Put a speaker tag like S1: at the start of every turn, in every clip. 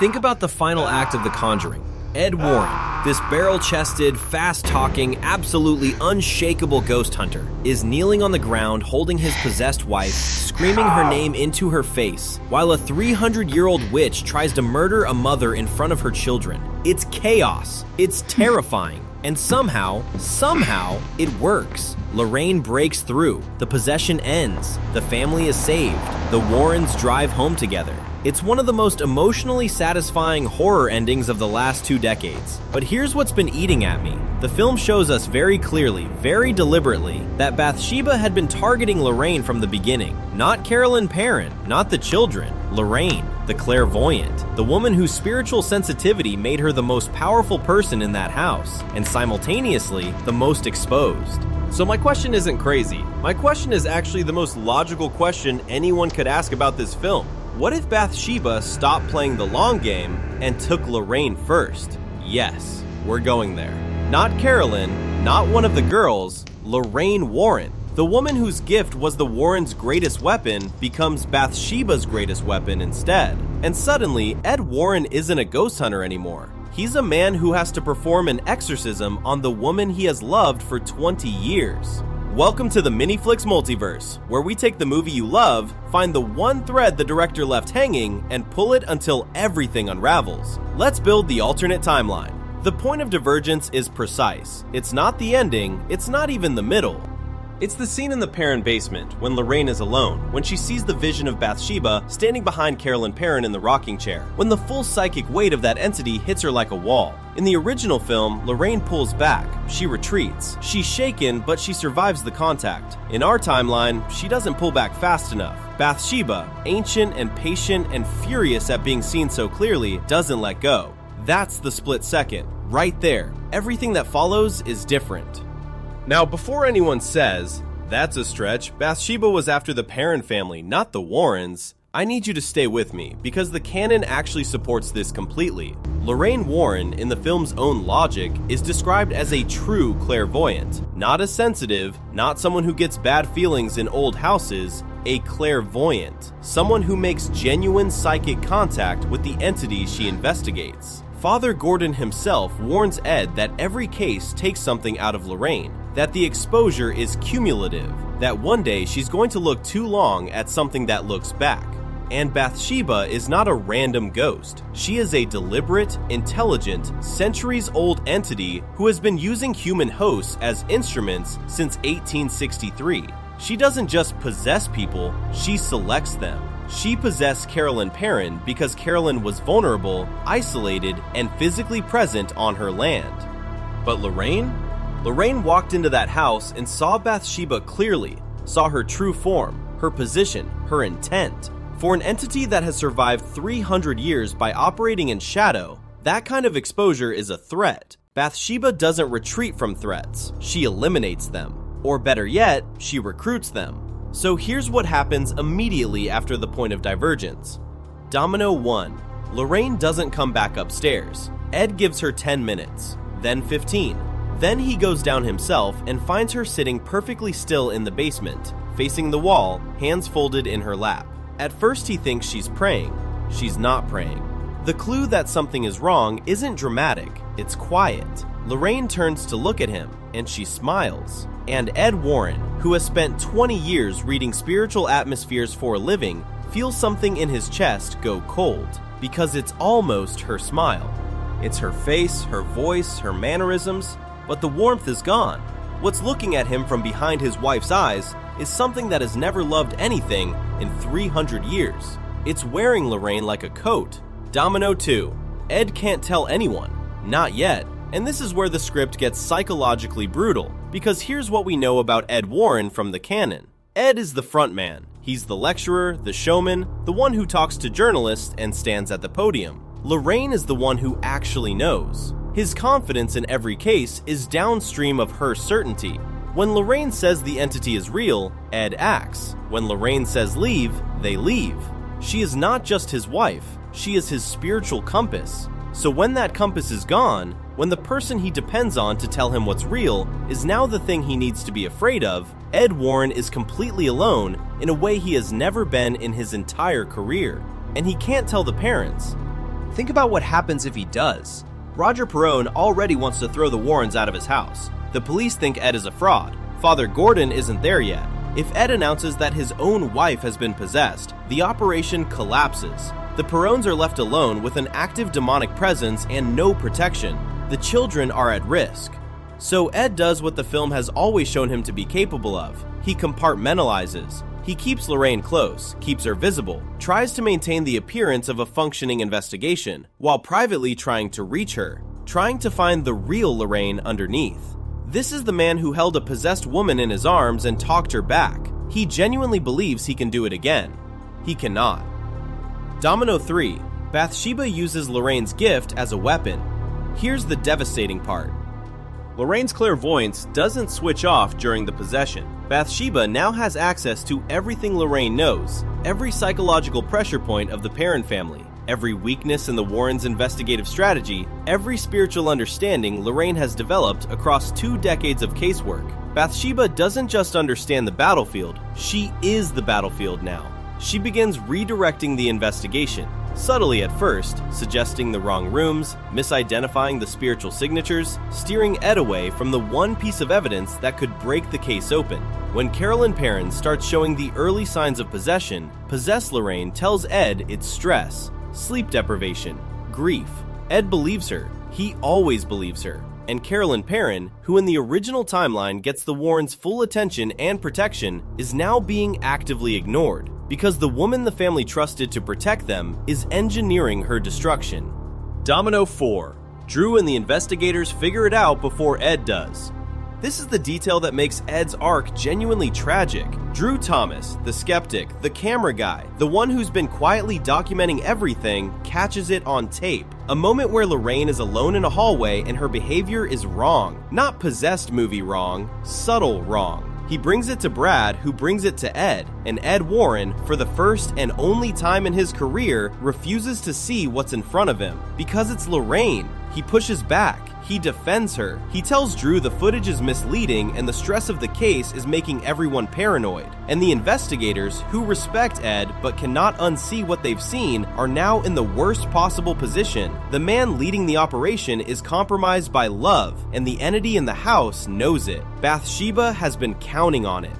S1: Think about the final act of The Conjuring. Ed Warren, this barrel-chested, fast-talking, absolutely unshakable ghost hunter, is kneeling on the ground holding his possessed wife, screaming her name into her face, while a 300-year-old witch tries to murder a mother in front of her children. It's chaos. It's terrifying. And somehow, it works. Lorraine breaks through. The possession ends. The family is saved. The Warrens drive home together. It's one of the most emotionally satisfying horror endings of the last 2 decades. But here's what's been eating at me. The film shows us very clearly, very deliberately, that Bathsheba had been targeting Lorraine from the beginning. Not Carolyn Perron, not the children. Lorraine, the clairvoyant, the woman whose spiritual sensitivity made her the most powerful person in that house, and simultaneously, the most exposed.
S2: So my question isn't crazy. My question is actually the most logical question anyone could ask about this film. What if Bathsheba stopped playing the long game and took Lorraine first? Yes, we're going there. Not Carolyn, not one of the girls, Lorraine Warren. The woman whose gift was the Warrens' greatest weapon becomes Bathsheba's greatest weapon instead. And suddenly, Ed Warren isn't a ghost hunter anymore. He's a man who has to perform an exorcism on the woman he has loved for 20 years. Welcome to the MiniFlicks multiverse, where we take the movie you love, find the one thread the director left hanging, and pull it until everything unravels. Let's build the alternate timeline. The point of divergence is precise. It's not the ending, it's not even the middle. It's the scene in the Perron basement when Lorraine is alone, when she sees the vision of Bathsheba standing behind Carolyn Perron in the rocking chair, when the full psychic weight of that entity hits her like a wall. In the original film, Lorraine pulls back, she retreats. She's shaken, but she survives the contact. In our timeline, she doesn't pull back fast enough. Bathsheba, ancient and patient and furious at being seen so clearly, doesn't let go. That's the split second, right there. Everything that follows is different. Now, before anyone says, that's a stretch, Bathsheba was after the Perron family, not the Warrens, I need you to stay with me, because the canon actually supports this completely. Lorraine Warren, in the film's own logic, is described as a true clairvoyant, not a sensitive, not someone who gets bad feelings in old houses, a clairvoyant, someone who makes genuine psychic contact with the entities she investigates. Father Gordon himself warns Ed that every case takes something out of Lorraine, that the exposure is cumulative, that one day she's going to look too long at something that looks back. And Bathsheba is not a random ghost. She is a deliberate, intelligent, centuries-old entity who has been using human hosts as instruments since 1863. She doesn't just possess people, she selects them. She possessed Carolyn Perron because Carolyn was vulnerable, isolated, and physically present on her land. But Lorraine? Lorraine walked into that house and saw Bathsheba clearly, saw her true form, her position, her intent. For an entity that has survived 300 years by operating in shadow, that kind of exposure is a threat. Bathsheba doesn't retreat from threats, she eliminates them. Or better yet, she recruits them. So here's what happens immediately after the point of divergence. Domino 1. Lorraine doesn't come back upstairs. Ed gives her 10 minutes, then 15. Then he goes down himself and finds her sitting perfectly still in the basement, facing the wall, hands folded in her lap. At first he thinks she's praying. She's not praying. The clue that something is wrong isn't dramatic, it's quiet. Lorraine turns to look at him, and she smiles. And Ed Warren, who has spent 20 years reading spiritual atmospheres for a living, feels something in his chest go cold, because it's almost her smile. It's her face, her voice, her mannerisms, but the warmth is gone. What's looking at him from behind his wife's eyes is something that has never loved anything in 300 years. It's wearing Lorraine like a coat. Domino 2. Ed can't tell anyone. Not yet. And this is where the script gets psychologically brutal, because here's what we know about Ed Warren from the canon. Ed is the front man. He's the lecturer, the showman, the one who talks to journalists and stands at the podium. Lorraine is the one who actually knows. His confidence in every case is downstream of her certainty. When Lorraine says the entity is real, Ed acts. When Lorraine says leave, they leave. She is not just his wife, she is his spiritual compass. So when that compass is gone, when the person he depends on to tell him what's real is now the thing he needs to be afraid of, Ed Warren is completely alone in a way he has never been in his entire career. And he can't tell the parents.
S1: Think about what happens if he does.
S2: Roger Perron already wants to throw the Warrens out of his house. The police think Ed is a fraud. Father Gordon isn't there yet. If Ed announces that his own wife has been possessed, the operation collapses. The Perrons are left alone with an active demonic presence and no protection. The children are at risk. So Ed does what the film has always shown him to be capable of. He compartmentalizes. He keeps Lorraine close, keeps her visible, tries to maintain the appearance of a functioning investigation, while privately trying to reach her, trying to find the real Lorraine underneath. This is the man who held a possessed woman in his arms and talked her back. He genuinely believes he can do it again. He cannot. Domino 3. Bathsheba uses Lorraine's gift as a weapon. Here's the devastating part. Lorraine's clairvoyance doesn't switch off during the possession. Bathsheba now has access to everything Lorraine knows, every psychological pressure point of the Perron family, every weakness in the Warrens' investigative strategy, every spiritual understanding Lorraine has developed across 2 decades of casework. Bathsheba doesn't just understand the battlefield, she is the battlefield now. She begins redirecting the investigation, subtly at first, suggesting the wrong rooms, misidentifying the spiritual signatures, steering Ed away from the one piece of evidence that could break the case open. When Carolyn Perron starts showing the early signs of possession, possessed Lorraine tells Ed it's stress, sleep deprivation, grief. Ed believes her. He always believes her. And Carolyn Perron, who in the original timeline gets the Warrens' full attention and protection, is now being actively ignored, because the woman the family trusted to protect them is engineering her destruction. Domino 4. Drew and the investigators figure it out before Ed does. This is the detail that makes Ed's arc genuinely tragic. Drew Thomas, the skeptic, the camera guy, the one who's been quietly documenting everything, catches it on tape. A moment where Lorraine is alone in a hallway and her behavior is wrong. Not possessed movie wrong, subtle wrong. He brings it to Brad, who brings it to Ed, and Ed Warren, for the first and only time in his career, refuses to see what's in front of him. Because it's Lorraine. He pushes back. He defends her. He tells Drew the footage is misleading and the stress of the case is making everyone paranoid. And the investigators, who respect Ed but cannot unsee what they've seen, are now in the worst possible position. The man leading the operation is compromised by love, and the entity in the house knows it. Bathsheba has been counting on it.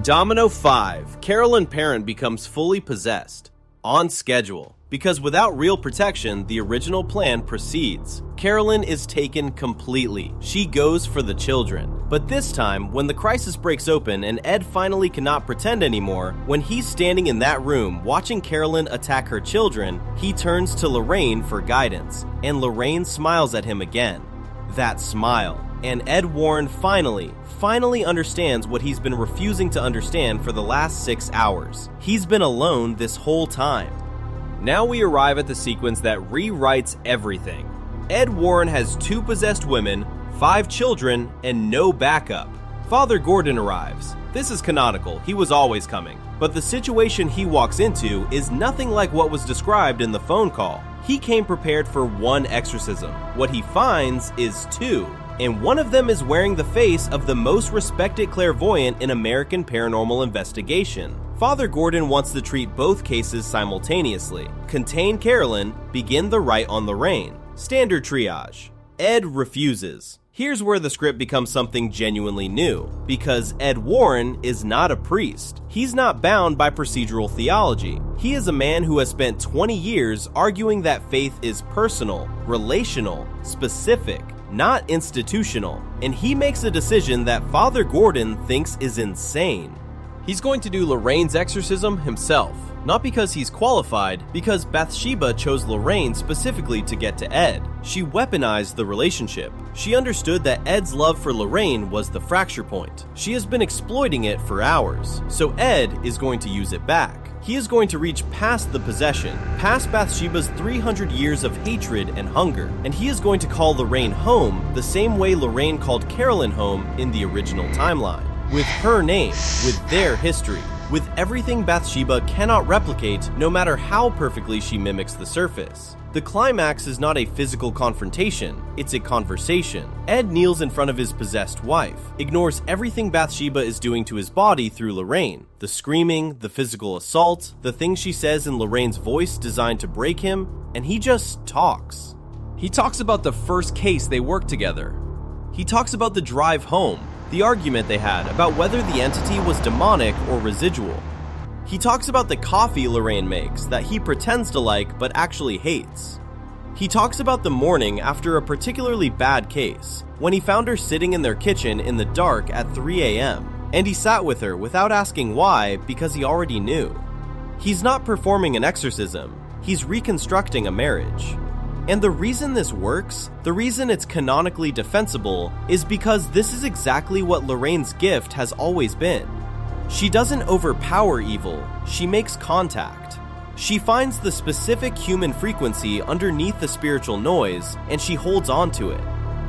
S2: Domino 5. Carolyn Perron becomes fully possessed. On schedule. Because without real protection, the original plan proceeds. Carolyn is taken completely. She goes for the children. But this time, when the crisis breaks open and Ed finally cannot pretend anymore, when he's standing in that room watching Carolyn attack her children, he turns to Lorraine for guidance. And Lorraine smiles at him again. That smile. And Ed Warren finally understands what he's been refusing to understand for the last 6 hours. He's been alone this whole time. Now we arrive at the sequence that rewrites everything. Ed Warren has 2 possessed women, 5 children, and no backup. Father Gordon arrives. This is canonical, he was always coming. But the situation he walks into is nothing like what was described in the phone call. He came prepared for 1 exorcism. What he finds is 2. And one of them is wearing the face of the most respected clairvoyant in American paranormal investigation. Father Gordon wants to treat both cases simultaneously. Contain Carolyn, begin the right on Lorraine. Standard triage. Ed refuses. Here's where the script becomes something genuinely new, because Ed Warren is not a priest. He's not bound by procedural theology. He is a man who has spent 20 years arguing that faith is personal, relational, specific, not institutional, and he makes a decision that Father Gordon thinks is insane. He's going to do Lorraine's exorcism himself, not because he's qualified, because Bathsheba chose Lorraine specifically to get to Ed. She weaponized the relationship. She understood that Ed's love for Lorraine was the fracture point. She has been exploiting it for hours, so Ed is going to use it back. He is going to reach past the possession, past Bathsheba's 300 years of hatred and hunger, and he is going to call Lorraine home the same way Lorraine called Carolyn home in the original timeline. With her name, with their history. with everything Bathsheba cannot replicate no matter how perfectly she mimics the surface. The climax is not a physical confrontation, it's a conversation. Ed kneels in front of his possessed wife, ignores everything Bathsheba is doing to his body through Lorraine. The screaming, the physical assault, the things she says in Lorraine's voice designed to break him, and he just talks.
S1: He talks about the first case they worked together.
S2: He talks about the drive home, the argument they had about whether the entity was demonic or residual. He talks about the coffee Lorraine makes that he pretends to like but actually hates. He talks about the morning after a particularly bad case, when he found her sitting in their kitchen in the dark at 3 a.m., and he sat with her without asking why because he already knew. He's not performing an exorcism, he's reconstructing a marriage. And the reason this works, the reason it's canonically defensible, is because this is exactly what Lorraine's gift has always been. She doesn't overpower evil, she makes contact. She finds the specific human frequency underneath the spiritual noise, and she holds on to it.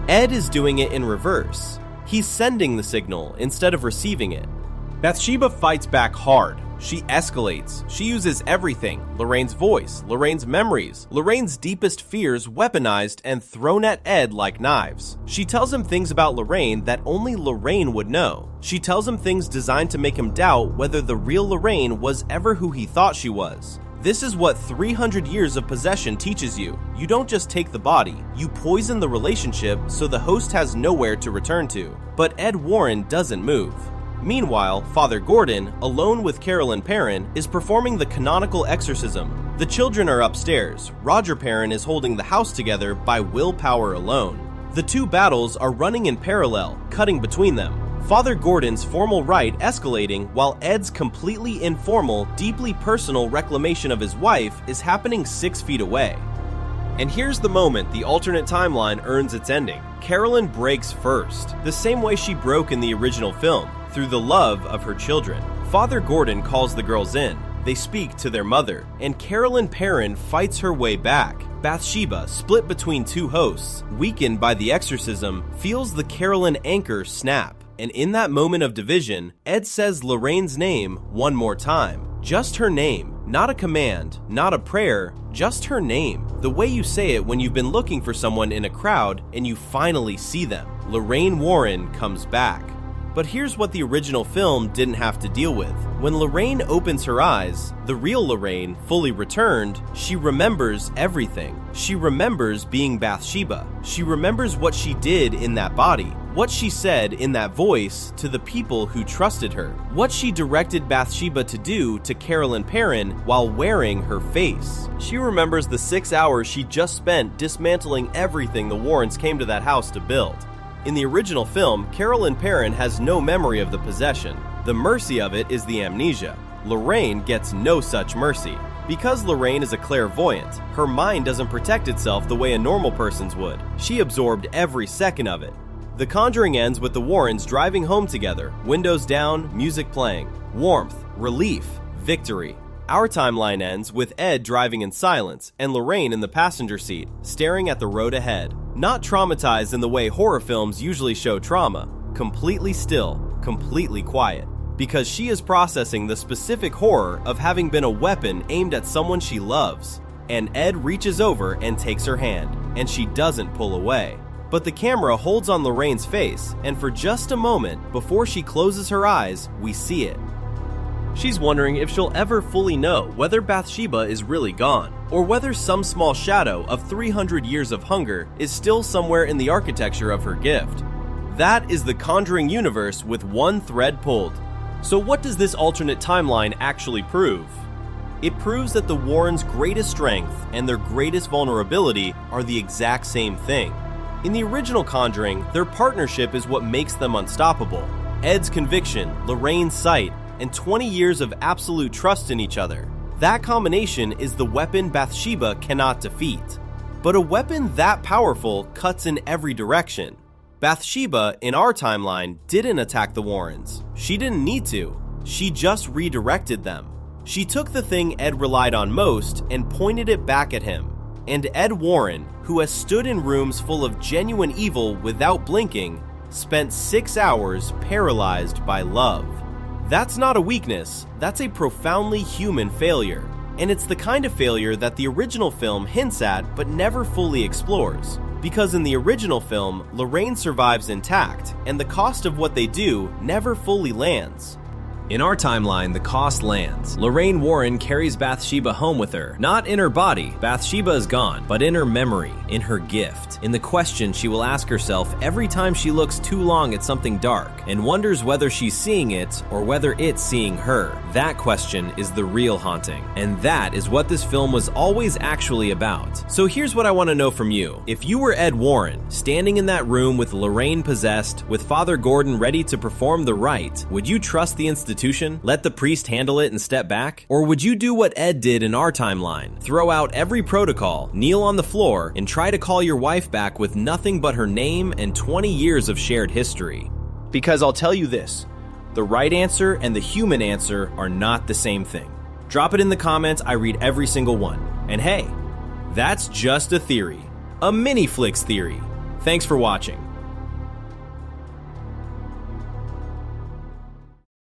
S2: Ed is doing it in reverse. He's sending the signal instead of receiving it.
S1: Bathsheba fights back hard. She escalates. She uses everything: Lorraine's voice, Lorraine's memories, Lorraine's deepest fears weaponized and thrown at Ed like knives. She tells him things about Lorraine that only Lorraine would know. She tells him things designed to make him doubt whether the real Lorraine was ever who he thought she was. This is what 300 years of possession teaches you. You don't just take the body, you poison the relationship so the host has nowhere to return to. But Ed Warren doesn't move. Meanwhile, Father Gordon, alone with Carolyn Perron, is performing the canonical exorcism. The children are upstairs. Roger Perron is holding the house together by willpower alone. The two battles are running in parallel, cutting between them. Father Gordon's formal rite escalating while Ed's completely informal, deeply personal reclamation of his wife is happening 6 feet away. And here's the moment the alternate timeline earns its ending. Carolyn breaks first, the same way she broke in the original film, through the love of her children. Father Gordon calls the girls in. They speak to their mother, and Carolyn Perron fights her way back. Bathsheba, split between two hosts, weakened by the exorcism, feels the Carolyn anchor snap. And in that moment of division, Ed says Lorraine's name one more time. Just her name, not a command, not a prayer, just her name. The way you say it when you've been looking for someone in a crowd and you finally see them. Lorraine Warren comes back. But here's what the original film didn't have to deal with. When Lorraine opens her eyes, the real Lorraine, fully returned, she remembers everything. She remembers being Bathsheba. She remembers what she did in that body, what she said in that voice to the people who trusted her, what she directed Bathsheba to do to Carolyn Perron while wearing her face. She remembers the 6 hours she just spent dismantling everything the Warrens came to that house to build. In the original film, Carolyn Perron has no memory of the possession. The mercy of it is the amnesia. Lorraine gets no such mercy. Because Lorraine is a clairvoyant, her mind doesn't protect itself the way a normal person's would. She absorbed every second of it. The Conjuring ends with the Warrens driving home together, windows down, music playing. Warmth, relief, victory. Our timeline ends with Ed driving in silence and Lorraine in the passenger seat, staring at the road ahead. Not traumatized in the way horror films usually show trauma, completely still, completely quiet, because she is processing the specific horror of having been a weapon aimed at someone she loves. And Ed reaches over and takes her hand, and she doesn't pull away. But the camera holds on Lorraine's face, and for just a moment, before she closes her eyes, we see it. She's wondering if she'll ever fully know whether Bathsheba is really gone, or whether some small shadow of 300 years of hunger is still somewhere in the architecture of her gift. That is the Conjuring universe with one thread pulled. So what does this alternate timeline actually prove? It proves that the Warrens' greatest strength and their greatest vulnerability are the exact same thing. In the original Conjuring, their partnership is what makes them unstoppable. Ed's conviction, Lorraine's sight, and 20 years of absolute trust in each other. That combination is the weapon Bathsheba cannot defeat. But a weapon that powerful cuts in every direction. Bathsheba, in our timeline, didn't attack the Warrens. She didn't need to. She just redirected them. She took the thing Ed relied on most and pointed it back at him. And Ed Warren, who has stood in rooms full of genuine evil without blinking, spent 6 hours paralyzed by love.
S2: That's not a weakness, that's a profoundly human failure. And it's the kind of failure that the original film hints at but never fully explores. Because in the original film, Lorraine survives intact, and the cost of what they do never fully lands.
S1: In our timeline, the cost lands. Lorraine Warren carries Bathsheba home with her. Not in her body, Bathsheba is gone, but in her memory, in her gift, in the question she will ask herself every time she looks too long at something dark and wonders whether she's seeing it or whether it's seeing her. That question is the real haunting, and that is what this film was always actually about. So here's what I want to know from you. If you were Ed Warren, standing in that room with Lorraine possessed, with Father Gordon ready to perform the rite, would you trust the institution? Let the priest handle it and step back? Or would you do what Ed did in our timeline? Throw out every protocol, kneel on the floor, and try to call your wife back with nothing but her name and 20 years of shared history?
S2: Because I'll tell you this, the right answer and the human answer are not the same thing. Drop it in the comments, I read every single one. And hey, that's just a theory. A MiniFlicks theory. Thanks for watching.